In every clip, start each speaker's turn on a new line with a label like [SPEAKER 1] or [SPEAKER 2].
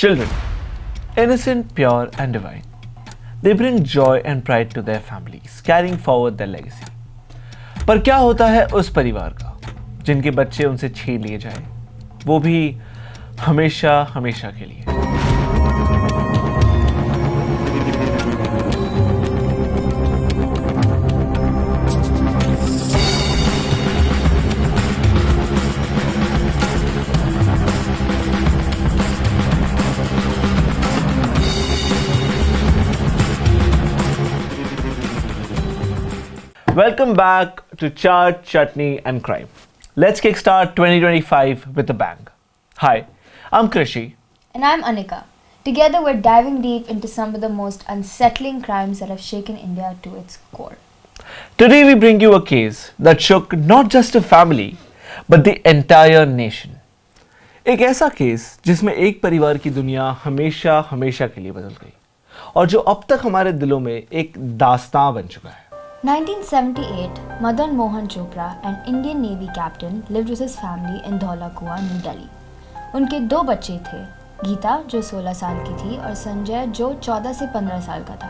[SPEAKER 1] Children, innocent, pure, and divine. They bring joy and pride to their families, carrying forward their legacy. पर क्या होता है उस परिवार का जिनके बच्चे उनसे छीन लिए जाए, वो भी हमेशा हमेशा के लिए। Welcome back to Chart, Chutney and Crime. Let's kickstart 2025 with a bang. Hi, I'm Krishi.
[SPEAKER 2] And I'm Anika. Together we're diving deep into some of the most unsettling crimes that have shaken India to its core.
[SPEAKER 1] Today we bring you a case that shook not just a family, but the entire nation. एक ऐसा case जिसमें एक परिवार की दुनिया हमेशा हमेशा के लिए बदल गई और जो अब तक हमारे दिलों में एक दास्तां बन चुका है।
[SPEAKER 2] 1978, Madan Mohan Chopra, an Indian Navy captain, lived with his family in Dhaula Kua, New Delhi. उनके दो बच्चे थे, गीता जो 16 साल की थी और संजय जो 14 से 15 साल का था।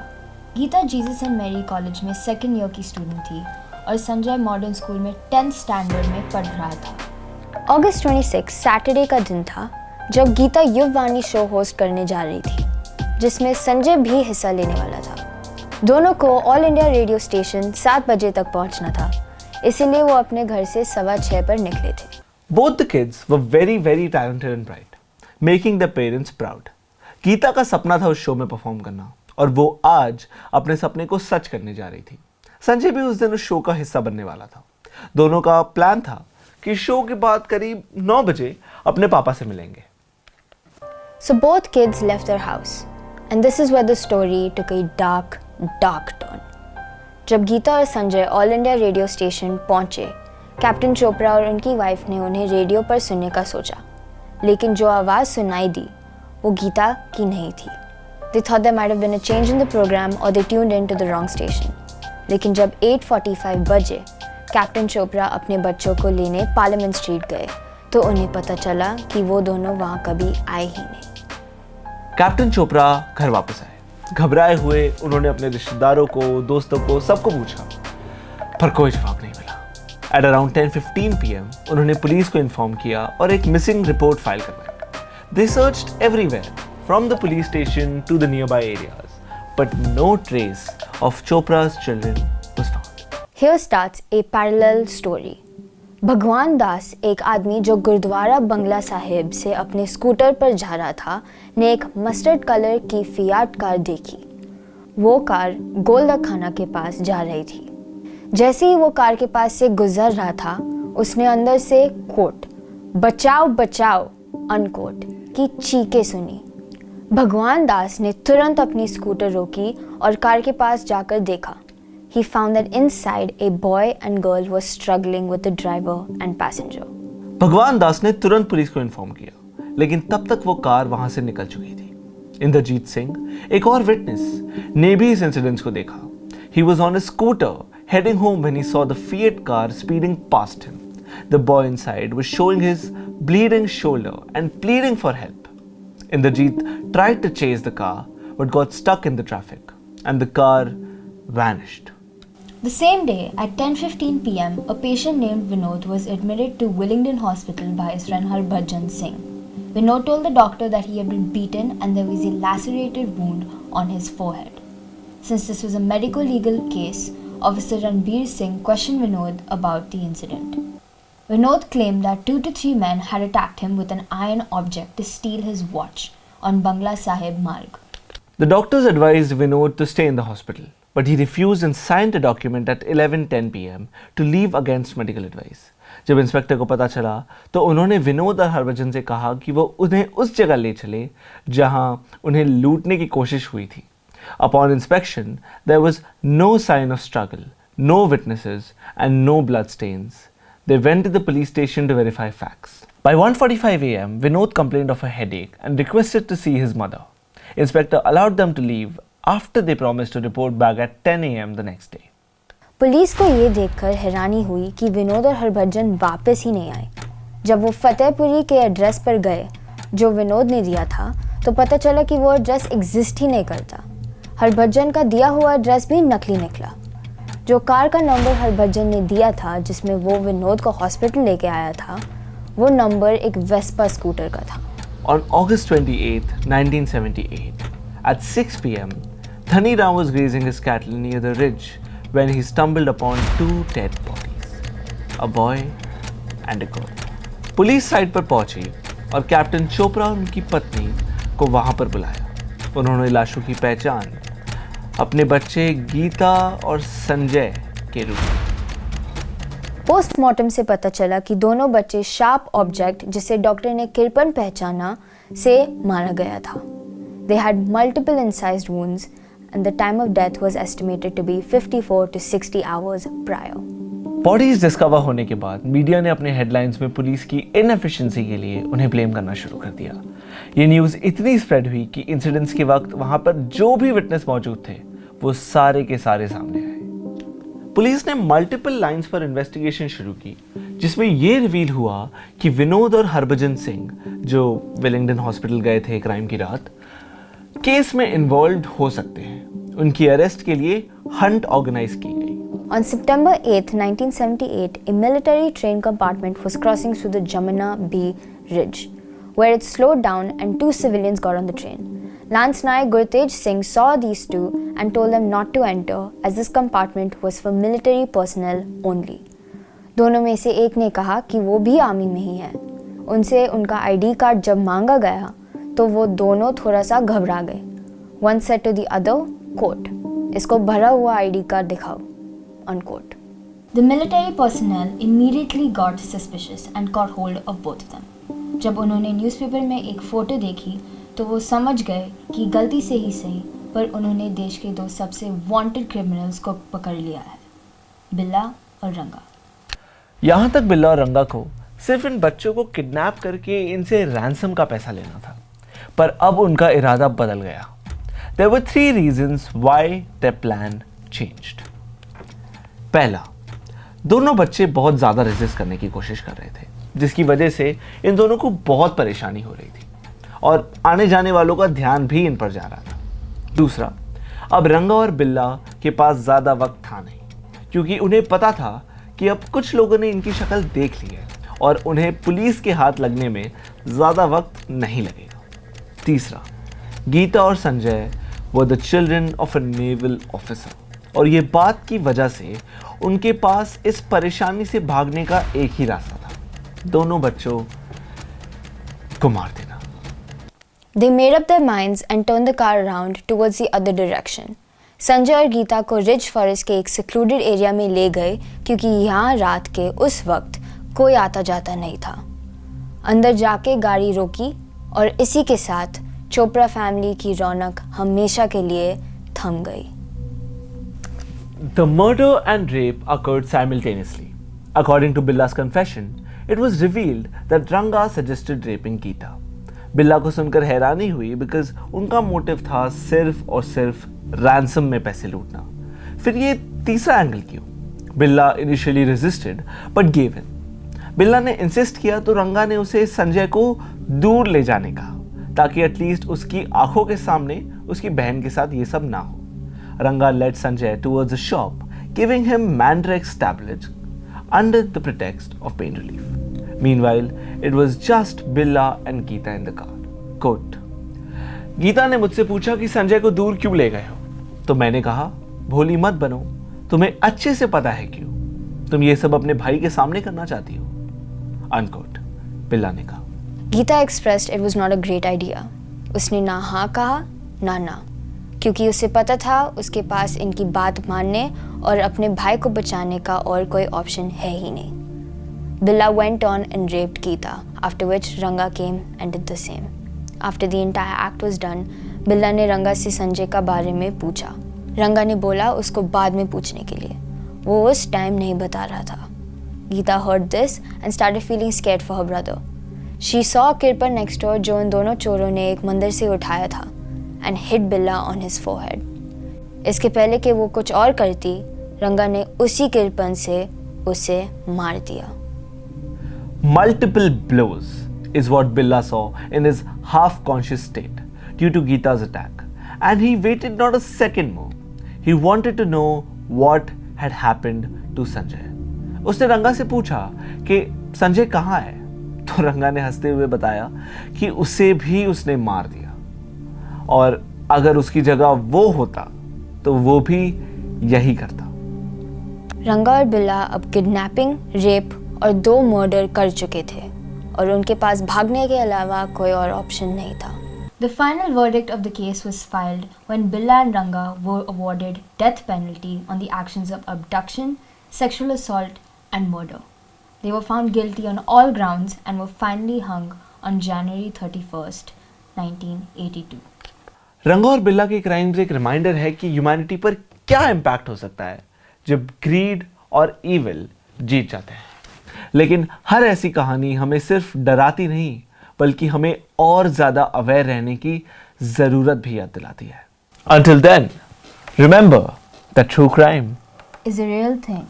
[SPEAKER 2] Gita Jesus and Mary college में सेकेंड ईयर की स्टूडेंट थी और संजय मॉडर्न स्कूल में 10th स्टैंडर्ड में पढ़ रहा था। अगस्त 26 सैटरडे का दिन था जब गीता युववाणी शो होस्ट करने जा रही थी, जिसमें संजय भी हिस्सा लेने वाला था। दोनों को ऑल इंडिया रेडियो स्टेशन 7 बजे तक पहुंचना था, इसीलिए वो अपने घर से 6:15 पर निकले थे।
[SPEAKER 1] Both the kids were very talented and bright, making their parents proud. Gita का सपना था उस शो में परफॉर्म करना और वो आज अपने सपने को सच करने जा रही थी। संजय भी उस दिन उस शो का हिस्सा बनने वाला था। दोनों का प्लान था कि शो के बाद करीब 9 बजे अपने पापा से मिलेंगे।
[SPEAKER 2] So both kids left their house, and this is where the story took a dark turn. जब गीता और Sanjay all India radio station पहुंचे, कैप्टन चोपड़ा और उनकी वाइफ ने उन्हें रेडियो पर सुनने का सोचा, लेकिन जो आवाज़ सुनाई दी वो गीता की नहीं थी। They thought there might have been a change in the program or they tuned into the wrong station. लेकिन जब 8:45 बजे कैप्टन चोपड़ा अपने बच्चों को लेने पार्लियामेंट स्ट्रीट गए तो उन्हें पता चला कि वो दोनों वहाँ कभी आए ही नहीं।
[SPEAKER 1] कैप्टन चोपड़ा घर वापस आए। घबराए हुए उन्होंने अपने रिश्तेदारों को, दोस्तों को, सबको पूछा, पर कोई जवाब नहीं मिला। एट अराउंड 10:15 PM उन्होंने पुलिस को इन्फॉर्म किया और एक मिसिंग रिपोर्ट फाइल करवाई। They searched everywhere from the police station to the nearby areas, but no trace of Chopra's children was found.
[SPEAKER 2] Here starts a parallel story. भगवान दास, एक आदमी जो गुरुद्वारा बंगला साहिब से अपने स्कूटर पर जा रहा था, ने एक मस्टर्ड कलर की फियाट कार देखी। वो कार गोलदा खाना के पास जा रही थी। जैसे ही वो कार के पास से गुजर रहा था, उसने अंदर से कोट बचाओ बचाओ अनकोट की चीखें सुनी। भगवान दास ने तुरंत अपनी स्कूटर रोकी और कार के पास जाकर देखा। He found that inside a boy and girl were struggling with the driver and passenger.
[SPEAKER 1] भगवान दास ने तुरंत पुलिस को इन्फॉर्म किया, लेकिन तब तक वो कार वहां से निकल चुकी थी। इंद्रजीत सिंह, एक और विटनेस, ने भी इस इंसिडेंट को देखा। He was on a scooter heading home when he saw the Fiat car speeding past him. The boy inside was showing his bleeding shoulder and pleading for help. Indrajit tried to chase the car but got stuck in the traffic and the car vanished.
[SPEAKER 2] The same day, at 10:15 PM, a patient named Vinod was admitted to Willingdon Hospital by his friend Harbhajan Singh. Vinod told the doctor that he had been beaten and there was a lacerated wound on his forehead. Since this was a medical legal case, Officer Ranbir Singh questioned Vinod about the incident. Vinod claimed that 2 to 3 men had attacked him with an iron object to steal his watch on Bangla Sahib Marg.
[SPEAKER 1] The doctors advised Vinod to stay in the hospital, but he refused and signed a document at 11:10 PM to leave against medical advice. जब inspector को पता चला तो उन्होंने विनोद और हरभजन से कहा कि वो उन्हें उस जगह ले चले जहां उन्हें लूटने की कोशिश हुई थी। Upon inspection, there was no sign of struggle, no witnesses, and no blood stains. They went to the police station to verify facts. By 1:45 AM, Vinod complained of a headache and requested to see his mother. Inspector allowed them to leave after they promised to report back at 10 AM the next day.
[SPEAKER 2] Police को ये देखकर हैरानी हुई कि विनोद और हरभजन वापस ही नहीं आए। जब वो फतेहपुरी के एड्रेस पर गए जो विनोद ने दिया था, तो पता चला कि वो एड्रेस एग्जिस्ट ही नहीं करता। हरभजन का दिया हुआ एड्रेस भी नकली निकला। जो कार का नंबर हरभजन ने दिया था जिसमें वो विनोद को हॉस्पिटल लेके आया था, वो नंबर एक वेस्पा स्कूटर का था।
[SPEAKER 1] On August 28, 1978, at 6 p.m., Dhani Ram was grazing his cattle near the ridge when he stumbled upon two dead bodies, a boy and a girl. Police site पर पहुंची और कैप्टन चोपड़ा और उनकी पत्नी को वहां पर बुलाया। उन्होंने लाशों की पहचान अपने बच्चे गीता और संजय के रूप में।
[SPEAKER 2] पोस्टमार्टम से पता चला कि दोनों बच्चे शार्प ऑब्जेक्ट, जिसे डॉक्टर ने किरपन पहचाना, से मारा गया था। They had multiple incised wounds and the time of death was estimated to be 54 to 60 hours prior.
[SPEAKER 1] Bodies discover होने के बाद मीडिया ने अपने हेडलाइंस में पुलिस की इनएफिशिएंसी के लिए उन्हें ब्लेम करना शुरू कर दिया। ये न्यूज़ इतनी स्प्रेड हुई कि इंसिडेंट्स के वक्त वहां पर जो भी विटनेस मौजूद थे वो सारे के सारे सामने आए। पुलिस ने मल्टीपल लाइंस पर इन्वेस्टिगेशन शुरू की, जिसमें ये रिवील हुआ कि विनोद और हरभजन सिंह, जो वेलिंगटन हॉस्पिटल गए थे क्राइम की रात, केस में इन्वॉल्व हो सकते हैं। उनकी अरेस्ट के लिए हंट ऑर्गेनाइज की गई।
[SPEAKER 2] On September 8, 1978, a military train compartment was crossing through the Jamuna B Ridge, where it slowed down and two civilians got on the train. Lance Naik Gurtej Singh saw these two and told them not to enter as this compartment was for military personnel only. दोनों में से एक ने कहा कि वो भी army में ही है। उनसे उनका आईडी कार्ड जब मांगा गया तो वो दोनों थोड़ा सा घबरा गए। One said to the other, quote, इसको भरा हुआ आईडी कार्ड दिखाओ, unquote. The military personnel immediately got suspicious and caught hold of both of them. जब उन्होंने न्यूज़पेपर में एक फ़ोटो देखी तो वो समझ गए कि गलती से ही सही, पर उन्होंने देश के दो सबसे वांटेड क्रिमिनल्स को पकड़ लिया है, बिल्ला और रंगा।
[SPEAKER 1] यहाँ तक बिल्ला और रंगा को सिर्फ इन बच्चों को किडनैप करके इनसे रैंसम का पैसा लेना था, पर अब उनका इरादा बदल गया। There were three reasons why their plan changed. पहला, दोनों बच्चे बहुत ज़्यादा रेजिस्ट करने की कोशिश कर रहे थे, जिसकी वजह से इन दोनों को बहुत परेशानी हो रही थी और आने जाने वालों का ध्यान भी इन पर जा रहा था। दूसरा, अब रंगा और बिल्ला के पास ज़्यादा वक्त था नहीं, क्योंकि उन्हें पता था कि अब कुछ लोगों ने इनकी शक्ल देख ली है और उन्हें पुलिस के हाथ लगने में ज़्यादा वक्त नहीं लगेगा। तीसरा, गीता और Sanjay were the children of a naval officer, और ये बात की वजह से उनके पास इस परेशानी से भागने का एक ही रास्ता था, दोनों बच्चों को मार देना।
[SPEAKER 2] They made up their minds and turned the car around towards the other direction. Sanjay और गीता को रिज फॉरेस्ट के एक secluded एरिया में ले गए, क्योंकि यहाँ रात के उस वक्त कोई आता जाता नहीं था। अंदर जाके गाड़ी रोकी और इसी के साथ चोपड़ा फैमिली की रौनक हमेशा के लिए थम गई।
[SPEAKER 1] The murder and rape occurred simultaneously. According to Billa's confession, it was revealed that Ranga suggested raping Geeta. बिल्ला को सुनकर हैरानी हुई बिकॉज उनका मोटिव था सिर्फ और सिर्फ रैंसम में पैसे लूटना। फिर ये तीसरा एंगल क्यों? बिल्ला initially resisted but give in. बिल्ला ने इंसिस्ट किया तो रंगा ने उसे संजय को दूर ले जाने कहा, ताकि एटलीस्ट उसकी आंखों के सामने उसकी बहन के साथ ये सब ना हो। Ranga led Sanjay towards a shop, giving him Mandrex tablets under the pretext of pain relief. Meanwhile, it was just Billa and Geeta in the car. Quote, Gita ने मुझसे पूछा कि संजय को दूर क्यों ले गए हो, तो मैंने कहा, भोली मत बनो, तुम्हें अच्छे से पता है क्यों, तुम ये सब अपने भाई के सामने करना चाहती हो, unquote. बिल्ला ने कहा।
[SPEAKER 2] Gita expressed it was not a great idea. उसने ना हाँ कहा ना, क्योंकि उसे पता था उसके पास इनकी बात मानने और अपने भाई को बचाने का और कोई ऑप्शन है ही नहीं। Billa went on and raped Geeta, after which Ranga came and did the same. After the entire act was done, Billa ने रंगा से संजय का बारे में पूछा। रंगा ने बोला उसको बाद में पूछने के लिए, वो उस टाइम नहीं बता रहा था। Geeta heard this and started feeling scared for her brother. She saw Kirpan next door, जो उन दोनों चोरों ने एक मंदिर से उठाया था, and hit Billa on his forehead. इसके पहले कि वो कुछ और करती, रंगा ने उसी किरपन से उसे मार दिया।
[SPEAKER 1] Multiple blows is what Billa saw in his half-conscious state, due to Geeta's attack, and he waited not a second more. He wanted to know what had happened to Sanjay. उसने रंगा से पूछा कि संजय कहाँ है, तो रंगा ने हंसते हुए बताया कि उसे भी उसने मार दिया और अगर उसकी जगह वो होता तो वो भी यही करता।
[SPEAKER 2] रंगा और बिल्ला अब किडनैपिंग, रेप और 2 मर्डर कर चुके थे और उनके पास भागने के अलावा कोई और ऑप्शन नहीं था। The final verdict of the case was filed when Billa and Ranga were awarded death penalty on the actions of abduction, sexual assault and murder. They were found guilty on all grounds and were finally hung on January 31st, 1982.
[SPEAKER 1] रंगा और बिल्ला के crimes एक reminder है कि humanity पर क्या impact हो सकता है जब ग्रीड और ईविल जीत जाते हैं। लेकिन हर ऐसी कहानी हमें सिर्फ डराती नहीं बल्कि हमें और ज्यादा अवेयर रहने की जरूरत भी याद दिलाती है। Until then, remember that true crime
[SPEAKER 2] Is a real thing.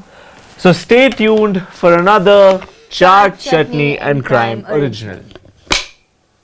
[SPEAKER 1] So stay tuned for another Chaat, Chutney and Crime original.